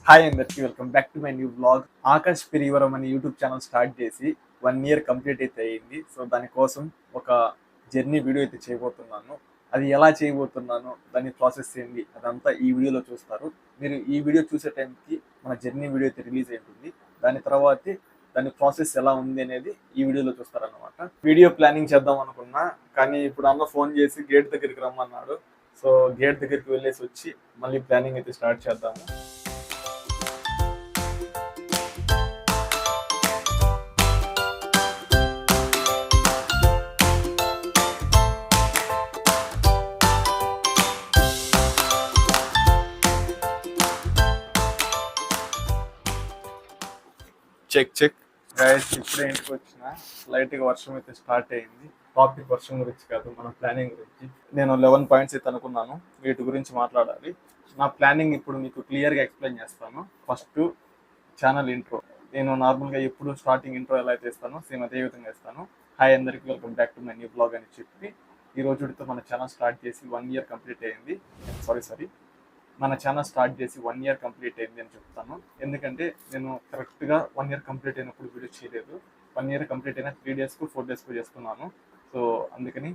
Hi అందరికి welcome back to my new blog. Akash Perivaram అనే YouTube channel start చేసి 1 year complete అయితే అయ్యింది. సో దానికోసం ఒక జర్నీ వీడియో అయితే చేయబోతున్నాను. అది ఎలా చేయబోతున్నాను, దాని ప్రాసెస్ ఏంటి, అదంతా ఈ వీడియోలో చూస్తారు. మీరు ఈ వీడియో చూసే టైంకి మన జర్నీ వీడియో అయితే రిలీజ్ అవుతుంది. దాని తర్వాతే దాని ప్రాసెస్ ఎలా ఉంది అనేది ఈ వీడియోలో చూస్తారన్నమాట. వీడియో ప్లానింగ్ చేద్దాం అనుకున్నా, కానీ ఇప్పుడు అన్న ఫోన్ చేసి గేట్ దగ్గరికి రమ్మన్నాడు. సో గేట్ దగ్గరికి వెళ్ళేసి వచ్చి మళ్ళీ ప్లానింగ్ అయితే స్టార్ట్ చేద్దాము. చెక్ గైస్, ఇప్పుడే ఇంటికి వచ్చిన. లైట్గా వర్షం అయితే స్టార్ట్ అయింది. టాపిక్ వర్షం గురించి కాదు, మన ప్లానింగ్ గురించి. నేను 11 పాయింట్స్ అయితే అనుకున్నాను, వీటి గురించి మాట్లాడాలి. నా ప్లానింగ్ ఇప్పుడు మీకు క్లియర్గా ఎక్స్ప్లెయిన్ చేస్తాను. First channel intro. నేను నార్మల్గా ఎప్పుడు స్టార్టింగ్ ఇంట్రో ఎలా అయితే ఇస్తానో సేమ్ అదే విధంగా ఇస్తాను. హాయ్ అందరికీ, welcome back to my new blog అని చెప్పి ఈ రోజుతో మన ఛానల్ స్టార్ట్ చేసి 1 year కంప్లీట్ అయింది. మన ఛానల్ స్టార్ట్ చేసి 1 year కంప్లీట్ అయింది అని చెప్తాను. ఎందుకంటే నేను కరెక్ట్గా 1 year కంప్లీట్ అయినప్పుడు వీడియో చేయలేదు. 1 year కంప్లీట్ అయిన 3 days 4 days చేసుకున్నాను. సో అందుకని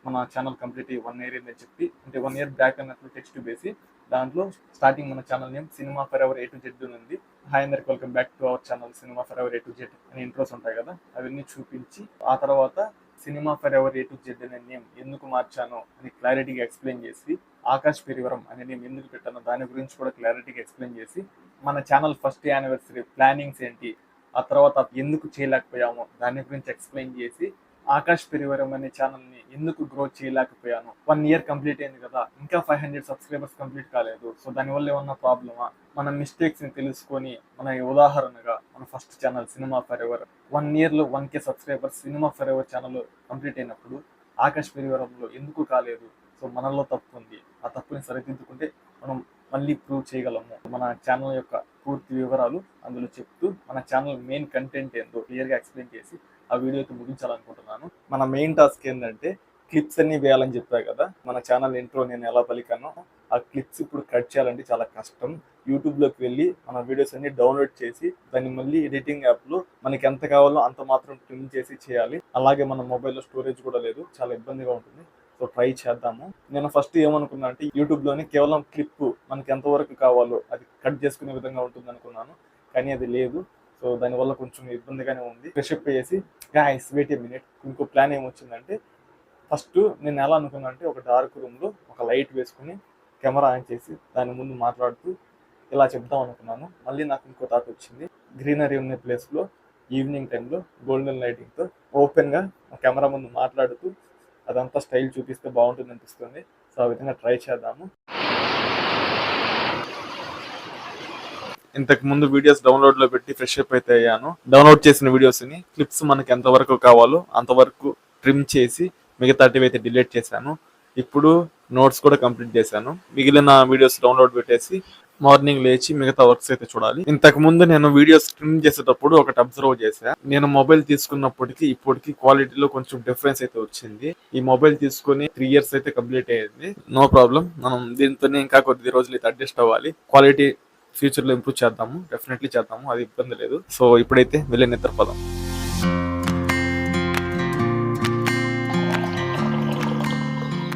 మన ఛానల్ కంప్లీట్ అయ్యి 1 year అయిందని చెప్పి, అంటే 1 year బ్యాక్ అన్నట్లు టెక్స్ట్ వేసి దాంట్లో స్టార్టింగ్ మన channel name cinema for ever A to Z ఉంది. హాయ్ అందరికి, welcome back to our channel cinema for ever A to Z అని ఇంట్రోస్ ఉంటాయి కదా, అవన్నీ చూపించి ఆ తర్వాత cinema for ever A to Z అనే నేమ్ ఎందుకు మార్చాను అని క్లారిటీగా ఎక్స్ప్లెయిన్ చేసి, ఆకాష్ పెరివరం అనే నేమ్ ఎందుకు పెట్టానో దాని గురించి కూడా క్లారిటీగా ఎక్స్ప్లెయిన్ చేసి, మన ఛానల్ ఫస్ట్ యానివర్సరీ ప్లానింగ్స్ ఏంటి, ఆ తర్వాత ఎందుకు చేయలేకపోయామో దాని గురించి ఎక్స్ప్లెయిన్ చేసి, ఆకాష్ పెరివరం అనే ఛానల్ని ఎందుకు గ్రో చేయలేకపోయాను, 1 year కంప్లీట్ అయింది కదా, ఇంకా 500 సబ్స్క్రైబర్స్ కంప్లీట్ కాలేదు, సో దానివల్ల ఏమన్నా ప్రాబ్లమా, మన మిస్టేక్స్ని తెలుసుకొని, మన ఉదాహరణగా మన first channel cinema for ever 1 yearలో 1K subscribers cinema for ever channel complete అయినప్పుడు ఆకాష్ పెరివరంలో ఎందుకు కాలేదు, సో మనలో తప్పు ఉంది, ఆ తప్పుని సరిదిద్దుకుంటే మనం మళ్ళీ ప్రూవ్ చేయగలము. మన ఛానల్ యొక్క పూర్తి వివరాలు అందులో చెప్తూ, మన ఛానల్ మెయిన్ కంటెంట్ ఏందో క్లియర్గా ఎక్స్ప్లెయిన్ చేసి ఆ వీడియోకి ముగించాలనుకుంటున్నాను. మన మెయిన్ టాస్క్ ఏంటంటే క్లిప్స్ అన్ని వేయాలని చెప్పాను కదా, మన ఛానల్ ఇంట్రో నేను ఎలా పలికానో ఆ క్లిప్స్ ఇప్పుడు కట్ చేయాలంటే చాలా కష్టం. యూట్యూబ్లోకి వెళ్ళి మన వీడియోస్ అన్ని డౌన్లోడ్ చేసి దాన్ని మళ్ళీ ఎడిటింగ్ యాప్లో మనకి ఎంత కావాలో అంత మాత్రం ట్రిమ్ చేసి చేయాలి. అలాగే మన మొబైల్లో స్టోరేజ్ కూడా లేదు, చాలా ఇబ్బందిగా ఉంటుంది. సో ట్రై చేద్దాము. నేను ఫస్ట్ ఏమనుకున్నా అంటే యూట్యూబ్లోని కేవలం క్లిప్ మనకి ఎంతవరకు కావాలో అది కట్ చేసుకునే విధంగా ఉంటుంది అనుకున్నాను, కానీ అది లేదు. సో దానివల్ల కొంచెం ఇబ్బందిగానే ఉంది. ఫ్రెషప్ చేసి గైస్ వెయిట్ ఏ మినిట్, ఇంకో ప్లాన్ ఏమొచ్చిందంటే, ఫస్ట్ నేను ఎలా అనుకున్నా అంటే ఒక డార్క్ రూమ్లో ఒక లైట్ వేసుకుని కెమెరా ఆన్ చేసి దాని ముందు మాట్లాడుతూ ఇలా చెప్దాం అనుకున్నాను. మళ్ళీ నాకు ఇంకో థాట్ వచ్చింది, గ్రీనరీ ఉన్న ప్లేస్లో ఈవినింగ్ టైంలో గోల్డెన్ లైటింగ్తో ఓపెన్గా కెమెరా ముందు మాట్లాడుతూ అదంతా స్టైల్ చూపిస్తే బాగుంటుంది అనిపిస్తుంది. సో ఆ విధంగా ట్రై చేద్దాము. ఇంతకు ముందు వీడియోస్ డౌన్లోడ్లో పెట్టి ఫ్రెష్ అప్ అయితే అయ్యాను. డౌన్లోడ్ చేసిన వీడియోస్ని క్లిప్స్ మనకి ఎంతవరకు కావాలో అంతవరకు ట్రిమ్ చేసి మిగతాటివి అయితే డిలీట్ చేశాను. ఇప్పుడు నోట్స్ కూడా కంప్లీట్ చేశాను. మిగిలిన వీడియోస్ డౌన్లోడ్ పెట్టేసి మార్నింగ్ లేచి మిగతా వర్క్స్ అయితే చూడాలి. ఇంతకు ముందు నేను వీడియోస్ ట్రిమ్ చేసేటప్పుడు ఒకటి అబ్జర్వ్ చేశా. నేను మొబైల్ తీసుకున్నప్పటికీ ఇప్పటికి క్వాలిటీలో కొంచెం డిఫరెన్స్ అయితే వచ్చింది. ఈ మొబైల్ తీసుకుని 3 years అయితే కంప్లీట్ అయ్యింది. నో ప్రాబ్లం, మనం దీంతోనే ఇంకా కొద్ది రోజులు అయితే అడ్జస్ట్ అవ్వాలి. క్వాలిటీ ఫ్యూచర్లో ఇంప్రూవ్ చేద్దాము, డెఫినెట్లీ చేద్దాము, అది ఇబ్బంది లేదు. సో ఇప్పుడైతే వెళ్ళి నిద్రపోదాం.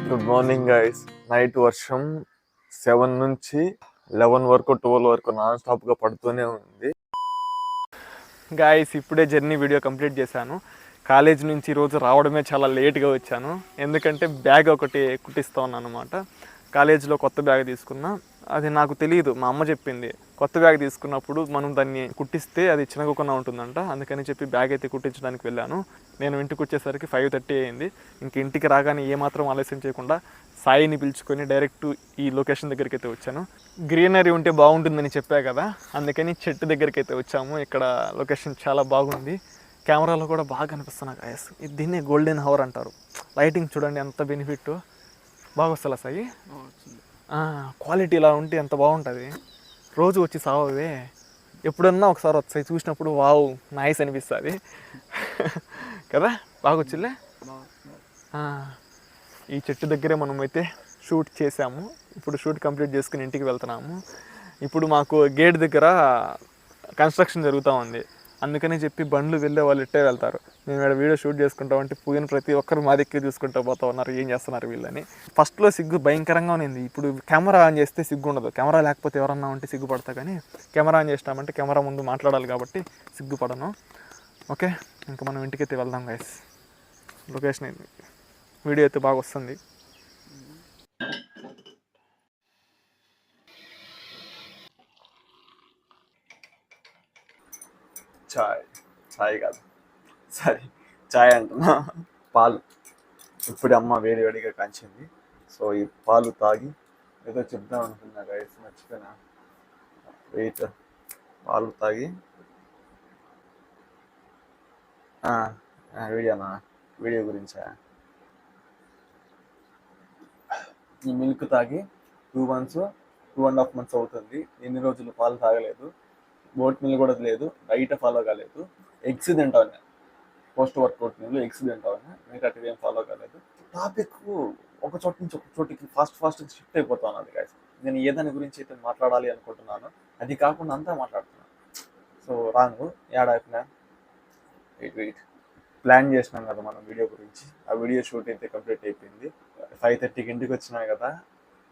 Good morning guys. నైట్ వర్షం 7 నుంచి 11 వరకు 12 వరకు నాన్ స్టాప్గా పడుతూనే ఉంది. గాయస్, ఇప్పుడే జర్నీ వీడియో కంప్లీట్ చేశాను. కాలేజ్ నుంచి ఈరోజు రావడమే చాలా లేట్గా వచ్చాను, ఎందుకంటే బ్యాగ్ ఒకటి కుట్టిస్తూ ఉన్నాను అనమాట. కాలేజీలో కొత్త బ్యాగ్ తీసుకున్నా, అది నాకు తెలియదు, మా అమ్మ చెప్పింది. కొత్త బ్యాగ్ తీసుకున్నప్పుడు మనం దాన్ని కుట్టిస్తే అది చిన్నగకుండా ఉంటుందంట, అందుకని చెప్పి బ్యాగ్ అయితే కుట్టించడానికి వెళ్ళాను. నేను ఇంటికి వచ్చేసరికి 5:30 అయింది. ఇంక ఇంటికి రాగానే ఏమాత్రం ఆలస్యం చేయకుండా సాయిని పిలుచుకొని డైరెక్ట్ ఈ లొకేషన్ దగ్గరికి అయితే వచ్చాను. గ్రీనరీ ఉంటే బాగుంటుందని చెప్పా కదా, అందుకని చెట్టు దగ్గరికి అయితే వచ్చాము. ఇక్కడ లొకేషన్ చాలా బాగుంది, కెమెరాలో కూడా బాగా కనిపిస్తున్నాయి గాయస్. దీన్నే గోల్డెన్ హవర్ అంటారు. లైటింగ్ చూడండి ఎంత బెనిఫిట్, బాగా వస్తుందా సాయి? క్వాలిటీ ఇలా ఉంటే ఎంత బాగుంటుంది. రోజు వచ్చి సావే, ఎప్పుడన్నా ఒకసారి వస్తాయి, చూసినప్పుడు వావ్ నైస్ అనిపిస్తుంది కదా. బాగా వచ్చిలే. ఈ చెట్టు దగ్గరే మనం అయితే షూట్ చేసాము. ఇప్పుడు షూట్ కంప్లీట్ చేసుకుని ఇంటికి వెళ్తున్నాము. ఇప్పుడు మాకు గేట్ దగ్గర కన్స్ట్రక్షన్ జరుగుతూ ఉంది, అందుకని చెప్పి బండ్లు వెళ్ళే వాళ్ళు ఇట్టే వెళ్తారు. మేము ఇక్కడ వీడియో షూట్ చేసుకుంటామంటే పోయిన ప్రతి ఒక్కరు మా దగ్గర చూసుకుంటూ పోతా ఉన్నారు, ఏం చేస్తున్నారు వీళ్ళని. ఫస్ట్లో సిగ్గు భయంకరంగా ఉంది, ఇప్పుడు కెమెరా ఆన్ చేస్తే సిగ్గు ఉండదు. కెమెరా లేకపోతే ఎవరన్నా ఉంటే సిగ్గుపడతా, కానీ కెమెరా ఆన్ చేసినామంటే కెమెరా ముందు మాట్లాడాలి కాబట్టి సిగ్గుపడను. ఓకే, ఇంకా మనం ఇంటికైతే వెళ్దాం గైస్. లొకేషన్ అయింది, వీడియో అయితే బాగా వస్తుంది. చాయ్ కాదు, సరే చాయ్ అంటున్నా, పాలు. ఇప్పుడు అమ్మ వేడి వేడిగా కాంచింది. సో ఈ పాలు తాగి ఏదో చెప్దాం అనుకున్నా గైస్, మర్చిపోయినా. వెయిట్, పాలు తాగి వీడియోనా, వీడియో గురించా? ఈ మిల్క్ తాగి 2 months 2.5 months అవుతుంది. ఎన్ని రోజులు పాలు తాగలేదు, ఓట్ మిల్ కూడా లేదు, డైట్ ఫాలో కాలేదు. ఎగ్స్ తింటాను, పోస్ట్ వర్కౌట్ మిల్ ఎగ్స్ తింటాను, మిగతా ఏం ఫాలో కాలేదు. టాపిక్ ఒక చోట నుంచి ఒక చోటికి ఫాస్ట్ షిఫ్ట్ అయిపోతా ఉన్నది గైస్. నేను ఏదాని గురించి అయితే మాట్లాడాలి అనుకుంటున్నాను అది కాకుండా అంతా మాట్లాడుతున్నాను. సో రాంగ్ ఏడాపిన వెయిట్ ప్లాన్ చేసినాం కదా మనం వీడియో గురించి. ఆ వీడియో షూట్ అయితే కంప్లీట్ అయిపోయింది. 5:30కి ఇంటికి వచ్చినాయి కదా,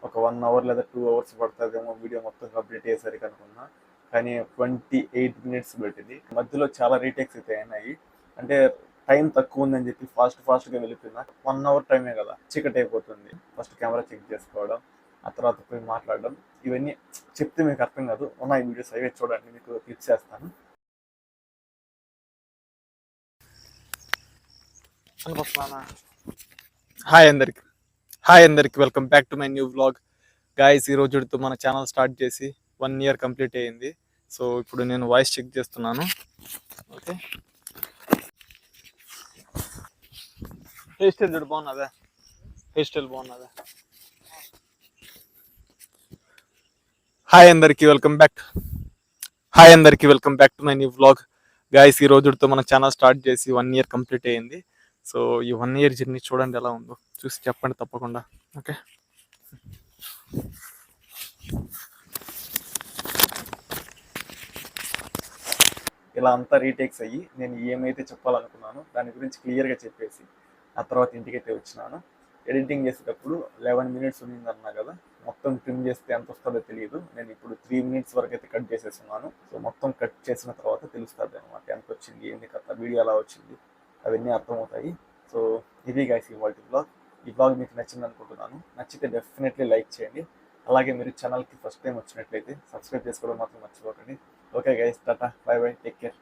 ఒక 1 hour లేదా 2 hours పడుతుందేమో వీడియో మొత్తం కంప్లీట్ అయ్యేసరికి అనుకున్నా. కానీ 28 minutes పెట్టింది. మధ్యలో చాలా రీటేక్స్ అయితే అయినాయి, అంటే టైం తక్కువ ఉందని చెప్పి ఫాస్ట్గా వెళ్ళిపోయినా. 1 hour టైమే కదా, చీకటి అయిపోతుంది. ఫస్ట్ కెమెరా చెక్ చేసుకోవడం, ఆ తర్వాత పోయి మాట్లాడడం, ఇవన్నీ చెప్తే మీకు అర్థం కాదు. ఉన్న ఈ వీడియోస్ అవే చూడండి, మీకు క్లిప్స్ చేస్తాను. హాయ్ అందరికి welcome back to my new vlog. Guys ఈ రోజుతో మన ఛానల్ స్టార్ట్ చేసి 1 year కంప్లీట్ అయ్యింది. సో ఇప్పుడు నేను వాయిస్ చెక్ చేస్తున్నాను. ఓకే, హెయిర్ స్టైల్ చూడు, బాగున్నదా? హెయిర్ స్టైల్ బాగున్నదా? హాయ్ అందరికి welcome back to my new vlog. Guys ఈ రోజుతో మన ఛానల్ స్టార్ట్ చేసి 1 year కంప్లీట్ అయ్యింది. సో ఈ 1 year జర్నీ చూడండి ఎలా ఉందో, చూసి చెప్పండి తప్పకుండా. ఓకే, ఇలా అంతా రీటేక్స్ అయ్యి నేను ఏమైతే చెప్పాలనుకున్నానో దాని గురించి క్లియర్గా చెప్పేసి ఆ తర్వాత ఇంటికైతే వచ్చినాను. ఎడిటింగ్ చేసేటప్పుడు 11 minutes ఉండిందన్నా కదా, మొత్తం ట్రిమ్ చేస్తే ఎంత వస్తుందో తెలియదు. నేను ఇప్పుడు 3 minutes వరకు అయితే కట్ చేసేస్తున్నాను. సో మొత్తం కట్ చేసిన తర్వాత తెలుస్తుంది అనమాట ఎంత వచ్చింది, ఏంది కథ, వీడియో ఎలా వచ్చింది, అవన్నీ అర్థమవుతాయి. సో ఇది గైస్ ఈ వ్లాగ్. ఈ వ్లాగ్ మీకు నచ్చింది అనుకుంటున్నాను. నచ్చితే డెఫినెట్లీ లైక్ చేయండి. అలాగే మీరు ఛానల్కి ఫస్ట్ టైం వచ్చినట్లయితే సబ్స్క్రైబ్ చేసుకోవడం మాత్రం మర్చిపోకండి. Okay guys, Tata, by by, take care.